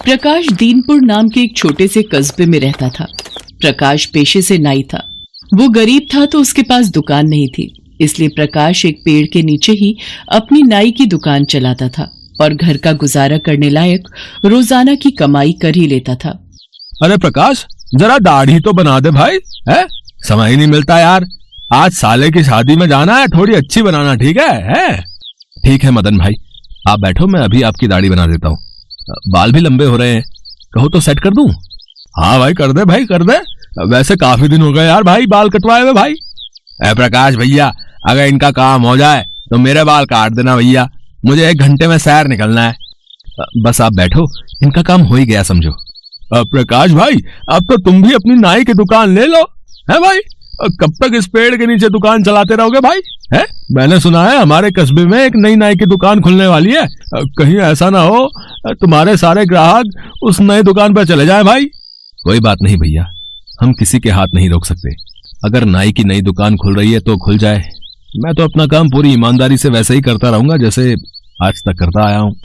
प्रकाश दीनपुर नाम के एक छोटे से कस्बे में रहता था। प्रकाश पेशे से नाई था। वो गरीब था तो उसके पास दुकान नहीं थी, इसलिए प्रकाश एक पेड़ के नीचे ही अपनी नाई की दुकान चलाता था और घर का गुजारा करने लायक रोजाना की कमाई कर ही लेता था। अरे प्रकाश, जरा दाढ़ी तो बना दे भाई, है? समय ही नहीं मिलता यार। आज साले की शादी में जाना है, थोड़ी अच्छी बनाना, ठीक है? ठीक है मदन भाई, आप बैठो, मैं अभी आपकी दाढ़ी बना देता हूँ। बाल भी लंबे हो रहे हैं, कहो तो सेट कर दूं? हाँ भाई कर दे भाई कर दे, वैसे काफी दिन हो गए यार भाई बाल कटवाए हुए भाई। प्रकाश भैया, अगर इनका काम हो जाए तो मेरे बाल काट देना भैया, मुझे 1 घंटे में सैर निकलना है। बस आप बैठो, इनका काम हो ही गया समझो। प्रकाश भाई, अब तो तुम भी अपनी नाई की दुकान ले लो, है भाई? कब तक इस पेड़ के नीचे दुकान चलाते रहोगे भाई? है? मैंने सुना है हमारे कस्बे में एक नई नाई की दुकान खुलने वाली है, कहीं ऐसा ना हो तुम्हारे सारे ग्राहक उस नई दुकान पर चले जाएं भाई। कोई बात नहीं भैया, हम किसी के हाथ नहीं रोक सकते। अगर नाई की नई दुकान खुल रही है तो खुल जाए, मैं तो अपना काम पूरी ईमानदारी से वैसे ही करता रहूंगा जैसे आज तक करता आया हूँ।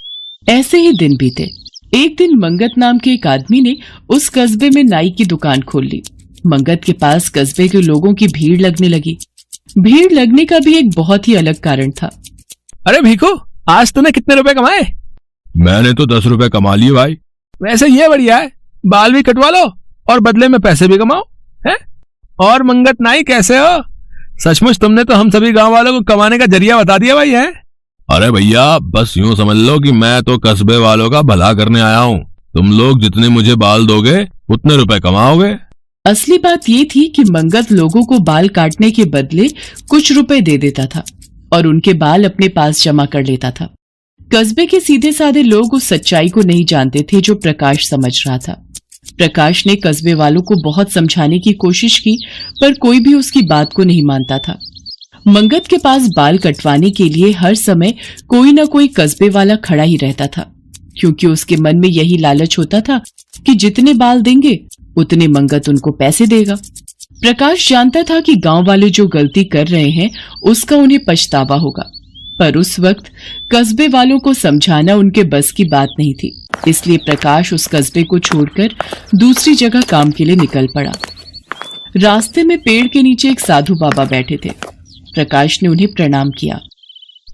ऐसे ही दिन बीते। एक दिन मंगत नाम के एक आदमी ने उस कस्बे में नाई की दुकान खोल ली। मंगत के पास कस्बे के लोगों की भीड़ लगने लगी। भीड़ लगने का भी एक बहुत ही अलग कारण था। अरे भीखू, आज तूने कितने रुपए कमाए? मैंने तो 10 रुपए कमा लिए भाई। वैसे ये बढ़िया है, बाल भी कटवा लो और बदले में पैसे भी कमाओ, है? और मंगत नाई कैसे हो? सचमुच तुमने तो हम सभी गांव वालों को कमाने का जरिया बता दिया भाई, है? अरे भैया, बस यूं समझ लो कि मैं तो कस्बे वालों का भला करने आया हूँ। तुम लोग जितने मुझे बाल दोगे उतने रुपए कमाओगे। असली बात ये थी कि मंगत लोगों को बाल काटने के बदले कुछ रुपए दे देता था और उनके बाल अपने पास जमा कर लेता था। कस्बे के सीधे साधे लोग उस सच्चाई को नहीं जानते थे जो प्रकाश समझ रहा था। प्रकाश ने कस्बे वालों को बहुत समझाने की कोशिश की, पर कोई भी उसकी बात को नहीं मानता था। मंगत के पास बाल कटवाने के लिए हर समय कोई न कोई कस्बे वाला खड़ा ही रहता था, क्योंकि उसके मन में यही लालच होता था कि जितने बाल देंगे उतने मंगत उनको पैसे देगा। प्रकाश जानता था कि गांव वाले जो गलती कर रहे हैं उसका उन्हें पछतावा होगा, पर उस वक्त कस्बे वालों को समझाना उनके बस की बात नहीं थी। इसलिए प्रकाश उस कस्बे को छोड़कर दूसरी जगह काम के लिए निकल पड़ा। रास्ते में पेड़ के नीचे एक साधु बाबा बैठे थे। प्रकाश ने उन्हें प्रणाम किया।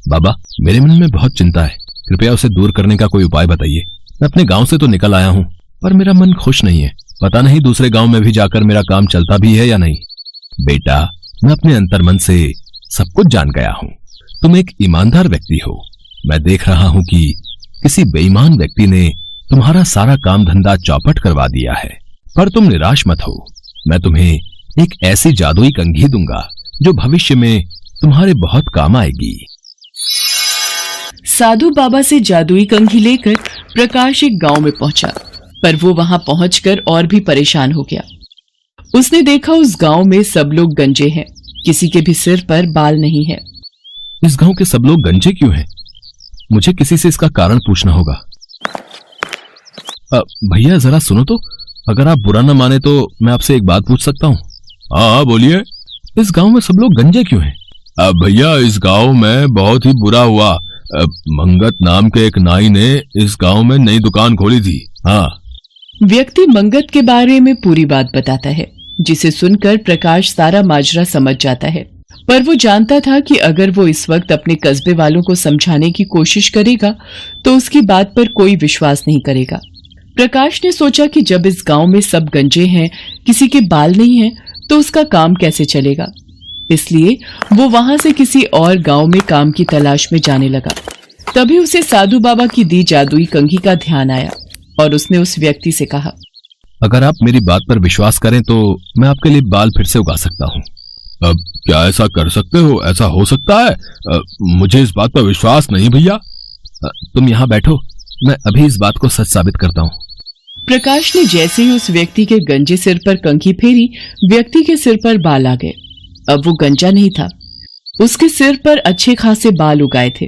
बाबा, मेरे मन में बहुत चिंता है, कृपया उसे दूर करने का कोई उपाय बताइए। मैं अपने गांव से तो निकल आया हूँ, पर मेरा मन खुश नहीं है। पता नहीं दूसरे गांव में भी जाकर मेरा काम चलता भी है या नहीं। बेटा, मैं अपने अंतर्मन से सब कुछ जान गया हूँ। तुम एक ईमानदार व्यक्ति हो। मैं देख रहा हूँ कि किसी बेईमान व्यक्ति ने तुम्हारा सारा काम धंधा चौपट करवा दिया है, पर तुम निराश मत हो। मैं तुम्हें एक ऐसी जादुई कंघी दूंगा जो भविष्य में तुम्हारे बहुत काम आएगी। साधु बाबा से जादुई कंघी लेकर प्रकाश एक गांव में पहुंचा, पर वो वहां पहुंचकर और भी परेशान हो गया। उसने देखा उस गांव में सब लोग गंजे हैं, किसी के भी सिर पर बाल नहीं है। इस गांव के सब लोग गंजे क्यों हैं? मुझे किसी से इसका कारण पूछना होगा। भैया जरा सुनो तो, अगर आप बुरा न माने तो मैं आपसे एक बात पूछ सकता हूँ? हाँ बोलिए। इस गांव में सब लोग गंजे क्यों हैं? भैया, इस गांव में बहुत ही बुरा हुआ। मंगत नाम के एक नाई ने इस गांव में नई दुकान खोली थी। हाँ। व्यक्ति मंगत के बारे में पूरी बात बताता है, जिसे सुनकर प्रकाश सारा माजरा समझ जाता है। पर वो जानता था कि अगर वो इस वक्त अपने कस्बे वालों को समझाने की कोशिश करेगा तो उसकी बात पर कोई विश्वास नहीं करेगा। प्रकाश ने सोचा कि जब इस गांव में सब गंजे हैं, किसी के बाल नहीं हैं, तो उसका काम कैसे चलेगा। इसलिए वो वहां से किसी और गांव में काम की तलाश में जाने लगा। तभी उसे साधु बाबा की दी जादुई कंघी का ध्यान आया और उसने उस व्यक्ति से कहा, अगर आप मेरी बात पर विश्वास करें तो मैं आपके लिए बाल फिर से उगा सकता हूँ। अब क्या ऐसा कर सकते हो? ऐसा हो सकता है? मुझे इस बात पर विश्वास नहीं भैया। तुम यहाँ बैठो, मैं अभी इस बात को सच साबित करता हूँ। प्रकाश ने जैसे ही उस व्यक्ति के गंजे सिर पर कंघी फेरी, व्यक्ति के सिर पर बाल आ गए। अब वो गंजा नहीं था, उसके सिर पर अच्छे खासे बाल उगाए थे।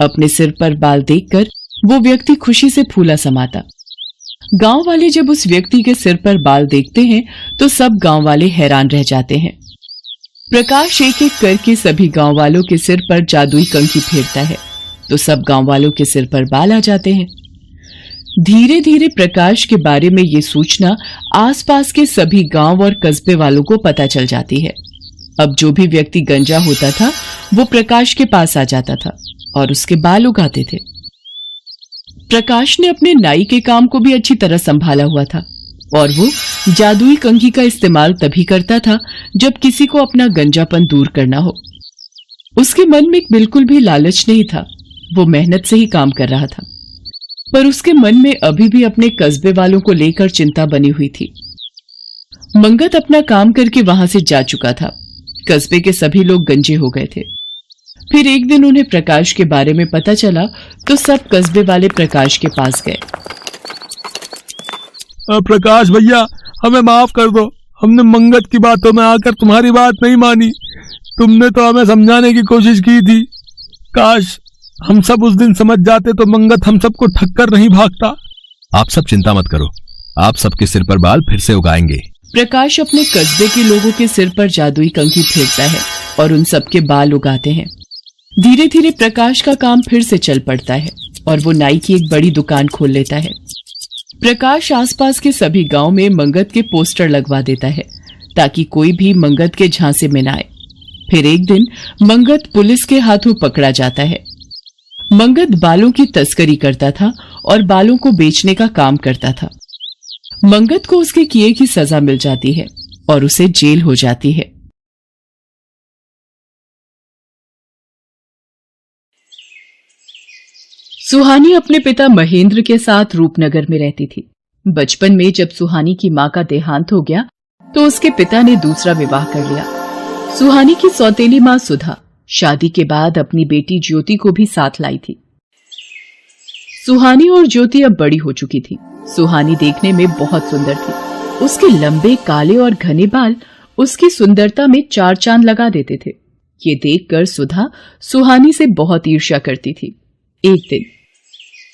अपने सिर पर बाल देखकर वो व्यक्ति खुशी से फूला समाता। गांव वाले जब उस व्यक्ति के सिर पर बाल देखते हैं तो सब गांव वाले हैरान रह जाते हैं। प्रकाश एक एक करके सभी गांव वालों के सिर पर जादुई कंघी फेरता है तो सब गांव वालों के सिर पर बाल आ जाते हैं। धीरे धीरे प्रकाश के बारे में ये सूचना आसपास के सभी गांव और कस्बे वालों को पता चल जाती है। अब जो भी व्यक्ति गंजा होता था वो प्रकाश के पास आ जाता था और उसके बाल उगाते थे। प्रकाश ने अपने नाई के काम को भी अच्छी तरह संभाला हुआ था और वो जादुई कंघी का इस्तेमाल तभी करता था जब किसी को अपना गंजापन दूर करना हो। उसके मन में बिल्कुल भी लालच नहीं था, वो मेहनत से ही काम कर रहा था, पर उसके मन में अभी भी अपने कस्बे वालों को लेकर चिंता बनी हुई थी। मंगत अपना काम करके वहां से जा चुका था। कस्बे के सभी लोग गंजे हो गए थे। फिर एक दिन उन्हें प्रकाश के बारे में पता चला तो सब कस्बे वाले प्रकाश के पास गए। प्रकाश भैया, हमें माफ कर दो, हमने मंगत की बातों में आकर तुम्हारी बात नहीं मानी। तुमने तो हमें समझाने की कोशिश की थी, काश हम सब उस दिन समझ जाते तो मंगत हम सबको ठक्कर नहीं भागता। आप सब चिंता मत करो, आप सबके सिर पर बाल फिर से उगाएंगे। प्रकाश अपने कस्बे के लोगों के सिर पर जादुई कंघी फेरता है और उन सबके बाल उगाते हैं। धीरे धीरे प्रकाश का काम फिर से चल पड़ता है और वो नाई की एक बड़ी दुकान खोल लेता है। प्रकाश आसपास के सभी गांव में मंगत के पोस्टर लगवा देता है ताकि कोई भी मंगत के झांसे में न आए। फिर एक दिन मंगत पुलिस के हाथों पकड़ा जाता है। मंगत बालों की तस्करी करता था और बालों को बेचने का काम करता था। मंगत को उसके किए की सजा मिल जाती है और उसे जेल हो जाती है। सुहानी अपने पिता महेंद्र के साथ रूपनगर में रहती थी। बचपन में जब सुहानी की मां का देहांत हो गया तो उसके पिता ने दूसरा विवाह कर लिया। सुहानी की सौतेली मां सुधा शादी के बाद अपनी बेटी ज्योति को भी साथ लाई थी। सुहानी और ज्योति अब बड़ी हो चुकी थी। सुहानी देखने में बहुत सुंदर थी। उसके लंबे काले और घने बाल उसकी सुंदरता में चार चांद लगा देते थे। ये देखकर सुधा सुहानी से बहुत ईर्ष्या करती थी। एक दिन,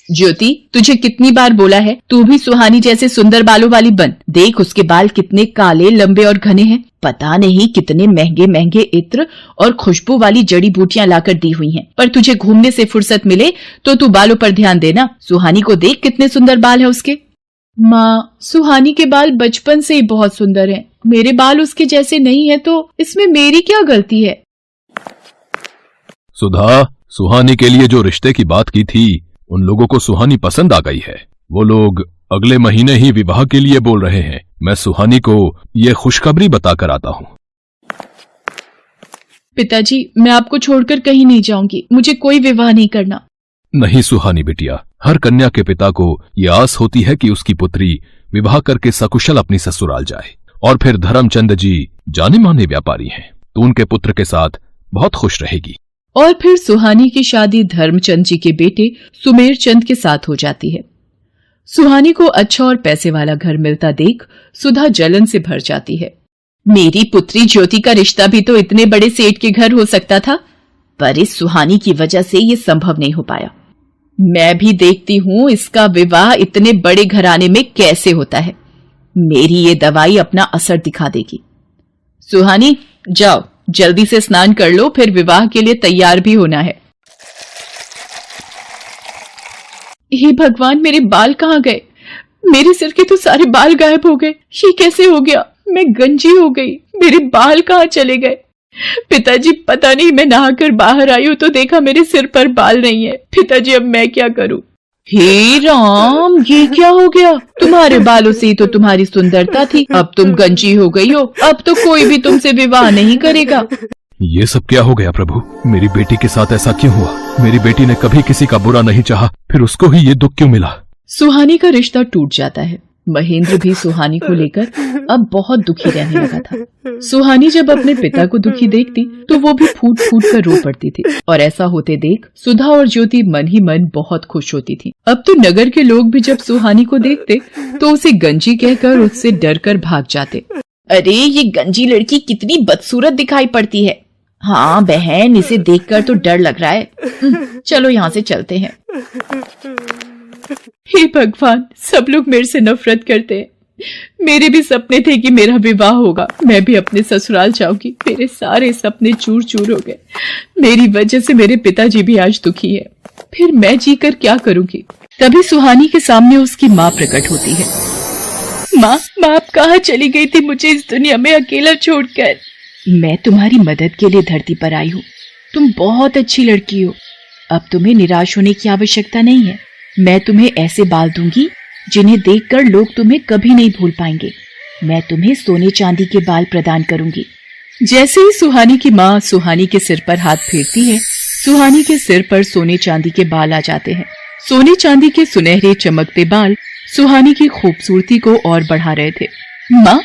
ज्योति, तुझे कितनी बार बोला है तू भी सुहानी जैसे सुंदर बालों वाली बन। देख उसके बाल कितने काले, लंबे और घने हैं। पता नहीं कितने महंगे महंगे इत्र और खुशबू वाली जड़ी बूटियां लाकर दी हुई हैं। पर तुझे घूमने से फुर्सत मिले तो तू बालों पर ध्यान देना। सुहानी को देख कितने सुंदर बाल है उसके। माँ, सुहानी के बाल बचपन से ही बहुत सुंदर हैं। मेरे बाल उसके जैसे नहीं है तो इसमें मेरी क्या गलती है। सुधा, सुहानी के लिए जो रिश्ते की बात की थी उन लोगों को सुहानी पसंद आ गई है। वो लोग अगले महीने ही विवाह के लिए बोल रहे हैं। मैं सुहानी को ये खुशखबरी बताकर आता हूँ। पिताजी, मैं आपको छोड़कर कहीं नहीं जाऊंगी। मुझे कोई विवाह नहीं करना। नहीं सुहानी बिटिया, हर कन्या के पिता को ये आस होती है कि उसकी पुत्री विवाह करके सकुशल अपनी ससुराल जाए। और फिर धर्मचंद जी जाने माने व्यापारी हैं, तो उनके पुत्र के साथ बहुत खुश रहेगी। और फिर सुहानी की शादी धर्मचंद जी के बेटे सुमेर चंद के साथ हो जाती है। सुहानी को अच्छा और पैसे वाला घर मिलता देख सुधा जलन से भर जाती है। मेरी पुत्री ज्योति का रिश्ता भी तो इतने बड़े सेठ के घर हो सकता था, पर इस सुहानी की वजह से ये संभव नहीं हो पाया। मैं भी देखती हूँ इसका विवाह इतने बड़े घराने में कैसे होता है। मेरी ये दवाई अपना असर दिखा देगी। सुहानी, जाओ जल्दी से स्नान कर लो, फिर विवाह के लिए तैयार भी होना है। हे भगवान, मेरे बाल कहाँ गए? मेरे सिर के तो सारे बाल गायब हो गए। ये कैसे हो गया? मैं गंजी हो गई। मेरे बाल कहाँ चले गए? पिताजी, पता नहीं, मैं नहाकर बाहर आई हूँ तो देखा मेरे सिर पर बाल नहीं है। पिताजी, अब मैं क्या करूँ? हे राम, ये क्या हो गया? तुम्हारे बालों से ही तो तुम्हारी सुंदरता थी, अब तुम गंजी हो गई हो। अब तो कोई भी तुमसे विवाह नहीं करेगा। ये सब क्या हो गया प्रभु? मेरी बेटी के साथ ऐसा क्यों हुआ? मेरी बेटी ने कभी किसी का बुरा नहीं चाहा, फिर उसको ही ये दुख क्यों मिला? सुहानी का रिश्ता टूट जाता है। महेंद्र भी सुहानी को लेकर अब बहुत दुखी रहने लगा था। सुहानी जब अपने पिता को दुखी देखती तो वो भी फूट फूट कर रो पड़ती थी और ऐसा होते देख सुधा और ज्योति मन ही मन बहुत खुश होती थी। अब तो नगर के लोग भी जब सुहानी को देखते तो उसे गंजी कहकर उससे डर कर भाग जाते। अरे, ये गंजी लड़की कितनी बदसूरत दिखाई पड़ती है। हाँ बहन, इसे देखकर तो डर लग रहा है। चलो यहाँ से चलते हैं। हे भगवान, सब लोग मेरे से नफरत करते हैं। मेरे भी सपने थे कि मेरा विवाह होगा, मैं भी अपने ससुराल जाऊंगी। मेरे सारे सपने चूर चूर हो गए। मेरी वजह से मेरे पिताजी भी आज दुखी है। फिर मैं जीकर क्या करूंगी। तभी सुहानी के सामने उसकी माँ प्रकट होती है। माँ, आप कहाँ चली गई थी मुझे इस दुनिया में अकेला छोड़कर? मैं तुम्हारी मदद के लिए धरती पर आई हूँ। तुम बहुत अच्छी लड़की हो। अब तुम्हें निराश होने की आवश्यकता नहीं है। मैं तुम्हें ऐसे बाल दूंगी जिन्हें देखकर लोग तुम्हें कभी नहीं भूल पाएंगे। मैं तुम्हें सोने चांदी के बाल प्रदान करूंगी। जैसे ही सुहानी की माँ सुहानी के सिर पर हाथ फेरती है, सुहानी के सिर पर सोने चांदी के बाल आ जाते हैं। सोने चांदी के सुनहरे चमकते बाल सुहानी की खूबसूरती को और बढ़ा रहे थे। माँ,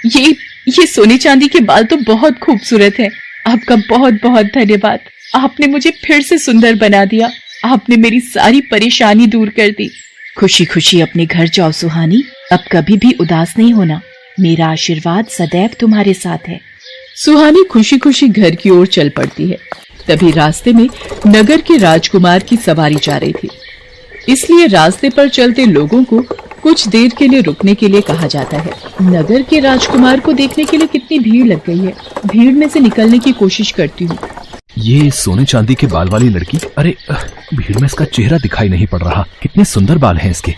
ये सोने चांदी के बाल तो बहुत खूबसूरत हैं। आपका बहुत बहुत धन्यवाद। आपने मुझे फिर से सुंदर बना दिया। आपने मेरी सारी परेशानी दूर कर दी। खुशी खुशी अपने घर जाओ सुहानी। अब कभी भी उदास नहीं होना। मेरा आशीर्वाद सदैव तुम्हारे साथ है। सुहानी खुशी खुशी घर की ओर चल पड़ती है। तभी रास्ते में नगर के राजकुमार की सवारी जा रही थी, इसलिए रास्ते पर चलते लोगों को कुछ देर के लिए रुकने के लिए कहा जाता है। नगर के राजकुमार को देखने के लिए कितनी भीड़ लग गई है। भीड़ में से निकलने की कोशिश करती हूँ। ये सोने चांदी के बाल वाली लड़की, अरे भीड़ में इसका चेहरा दिखाई नहीं पड़ रहा। कितने सुंदर बाल हैं इसके।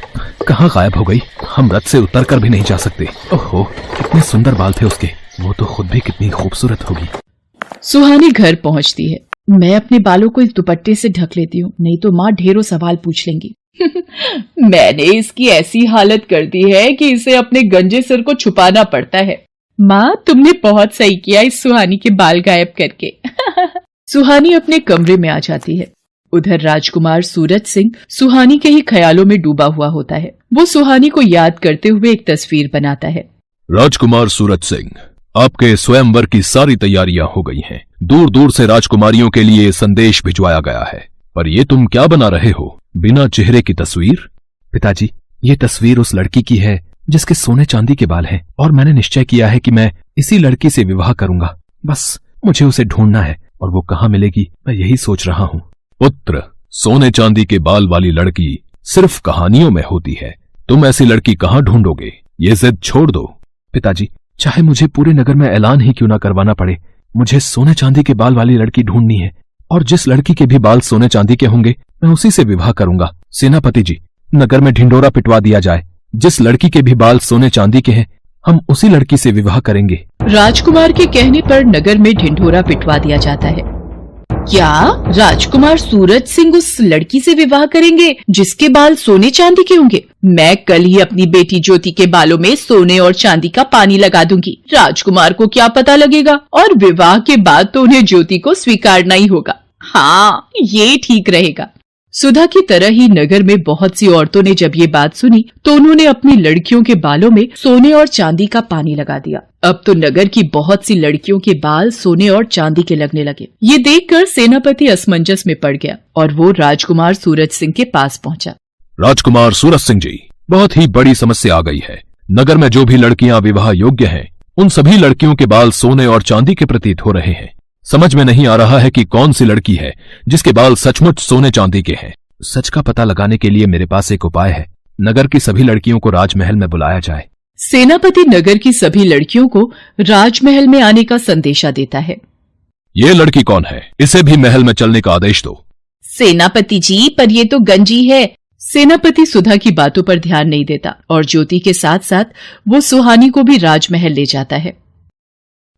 कहाँ गायब हो गई? हम रथ से उतर कर भी नहीं जा सकते। ओहो, कितने सुंदर बाल थे उसके। वो तो खुद भी कितनी खूबसूरत होगी। सुहानी घर पहुंचती है। मैं अपने बालों को इस दुपट्टे से ढक लेती हूँ, नहीं तो माँ ढेरों सवाल पूछ लेंगी। मैंने इसकी ऐसी हालत कर दी है कि इसे अपने गंजे सिर को छुपाना पड़ता है। माँ, तुमने बहुत सही किया इस सुहानी के बाल गायब करके। सुहानी अपने कमरे में आ जाती है। उधर राजकुमार सूरज सिंह सुहानी के ही ख्यालों में डूबा हुआ होता है। वो सुहानी को याद करते हुए एक तस्वीर बनाता है। राजकुमार सूरज सिंह, आपके स्वयंवर की सारी तैयारियां हो गई हैं। दूर दूर से राजकुमारियों के लिए संदेश भिजवाया गया है। पर ये तुम क्या बना रहे हो? बिना चेहरे की तस्वीर? पिताजी, ये तस्वीर उस लड़की की है जिसके सोने चांदी के बाल हैं, और मैंने निश्चय किया है कि मैं इसी लड़की से विवाह करूंगा। बस मुझे उसे ढूंढना है, और वो कहाँ मिलेगी मैं यही सोच रहा हूँ। पुत्र, सोने चांदी के बाल वाली लड़की सिर्फ कहानियों में होती है। तुम ऐसी लड़की कहाँ ढूंढोगे? ये जिद छोड़ दो। पिताजी, चाहे मुझे पूरे नगर में ऐलान ही क्यों ना करवाना पड़े, मुझे सोने चांदी के बाल वाली लड़की ढूंढनी है, और जिस लड़की के भी बाल सोने चांदी के होंगे मैं उसी से विवाह करूंगा। सेनापति जी, नगर में ढिंडोरा पिटवा दिया जाए। जिस लड़की के भी बाल सोने चांदी के हैं हम उसी लड़की से विवाह करेंगे। राजकुमार के कहने पर नगर में ढिंढोरा पिटवा दिया जाता है। क्या राजकुमार सूरज सिंह उस लड़की से विवाह करेंगे जिसके बाल सोने चांदी के होंगे? मैं कल ही अपनी बेटी ज्योति के बालों में सोने और चांदी का पानी लगा दूंगी। राजकुमार को क्या पता लगेगा, और विवाह के बाद तो उन्हें ज्योति को स्वीकारना ही होगा। हाँ, ये ठीक रहेगा। सुधा की तरह ही नगर में बहुत सी औरतों ने जब ये बात सुनी तो उन्होंने अपनी लड़कियों के बालों में सोने और चांदी का पानी लगा दिया। अब तो नगर की बहुत सी लड़कियों के बाल सोने और चांदी के लगने लगे। ये देखकर सेनापति असमंजस में पड़ गया और वो राजकुमार सूरज सिंह के पास पहुंचा। राजकुमार सूरज सिंह जी, बहुत ही बड़ी समस्या आ गई है। नगर में जो भी लड़कियां विवाह योग्य हैं, उन सभी लड़कियों के बाल सोने और चांदी के प्रतीत हो रहे हैं। समझ में नहीं आ रहा है कि कौन सी लड़की है जिसके बाल सचमुच सोने चांदी के हैं। सच का पता लगाने के लिए मेरे पास एक उपाय है। नगर की सभी लड़कियों को राजमहल में बुलाया जाए। सेनापति नगर की सभी लड़कियों को राजमहल में आने का संदेशा देता है। ये लड़की कौन है? इसे भी महल में चलने का आदेश दो। सेनापति जी, पर ये तो गंजी है। सेनापति सुधा की बातों पर ध्यान नहीं देता और ज्योति के साथ साथ वो सुहानी को भी राजमहल ले जाता है।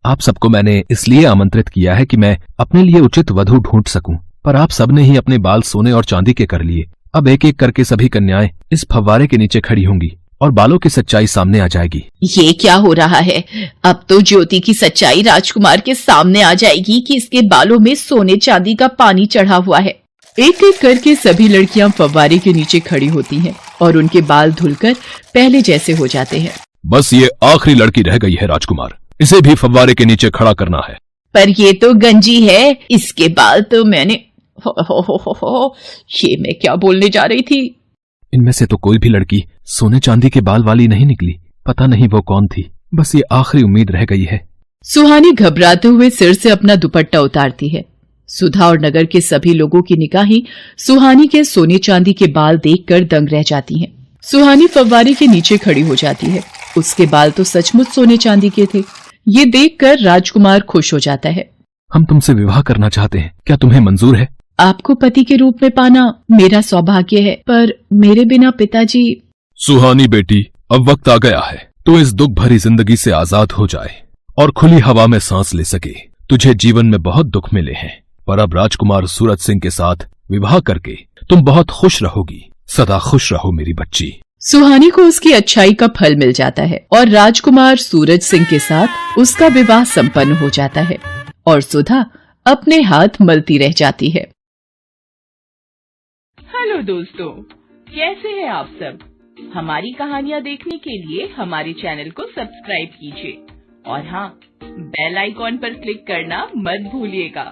आप सबको मैंने इसलिए आमंत्रित किया है कि मैं अपने लिए उचित वधू ढूंढ सकूं, पर आप सबने ही अपने बाल सोने और चांदी के कर लिए। अब एक एक करके सभी कन्याएं इस फव्वारे के नीचे खड़ी होंगी और बालों की सच्चाई सामने आ जाएगी। ये क्या हो रहा है? अब तो ज्योति की सच्चाई राजकुमार के सामने आ जाएगी कि इसके बालों में सोने चांदी का पानी चढ़ा हुआ है। एक एक करके सभी लड़कियां फव्वारे के नीचे खड़ी होती हैं और उनके बाल धुलकर पहले जैसे हो जाते हैं। बस ये आखिरी लड़की रह गई है राजकुमार, इसे भी फव्वारे के नीचे खड़ा करना है। पर ये तो गंजी है, इसके बाल तो मैंने ये मैं क्या बोलने जा रही थी। इनमें से तो कोई भी लड़की सोने चांदी के बाल वाली नहीं निकली। पता नहीं वो कौन थी। बस ये आखिरी उम्मीद रह गई है। सुहानी घबराते हुए सिर से अपना दुपट्टा उतारती है। सुधा और नगर के सभी लोगों की निगाहें सुहानी के सोने चांदी के बाल देखकर दंग रह जाती हैं। सुहानी फव्वारे के नीचे खड़ी हो जाती है। उसके बाल तो सचमुच सोने चांदी के थे। ये देखकर राजकुमार खुश हो जाता है। हम तुमसे विवाह करना चाहते हैं, क्या तुम्हें मंजूर है? आपको पति के रूप में पाना मेरा सौभाग्य है, पर मेरे बिना पिताजी। सुहानी बेटी, अब वक्त आ गया है तू इस दुख भरी जिंदगी से आजाद हो जाए और खुली हवा में सांस ले सके। तुझे जीवन में बहुत दुख मिले हैं, पर अब राजकुमार सूरज सिंह के साथ विवाह करके तुम बहुत खुश रहोगी। सदा खुश रहो मेरी बच्ची। सुहानी को उसकी अच्छाई का फल मिल जाता है और राजकुमार सूरज सिंह के साथ उसका विवाह संपन्न हो जाता है और सुधा अपने हाथ मलती रह जाती है। हेलो दोस्तों, कैसे हैं आप सब? हमारी कहानियाँ देखने के लिए हमारे चैनल को सब्सक्राइब कीजिए और हाँ, बेल आइकॉन पर क्लिक करना मत भूलिएगा।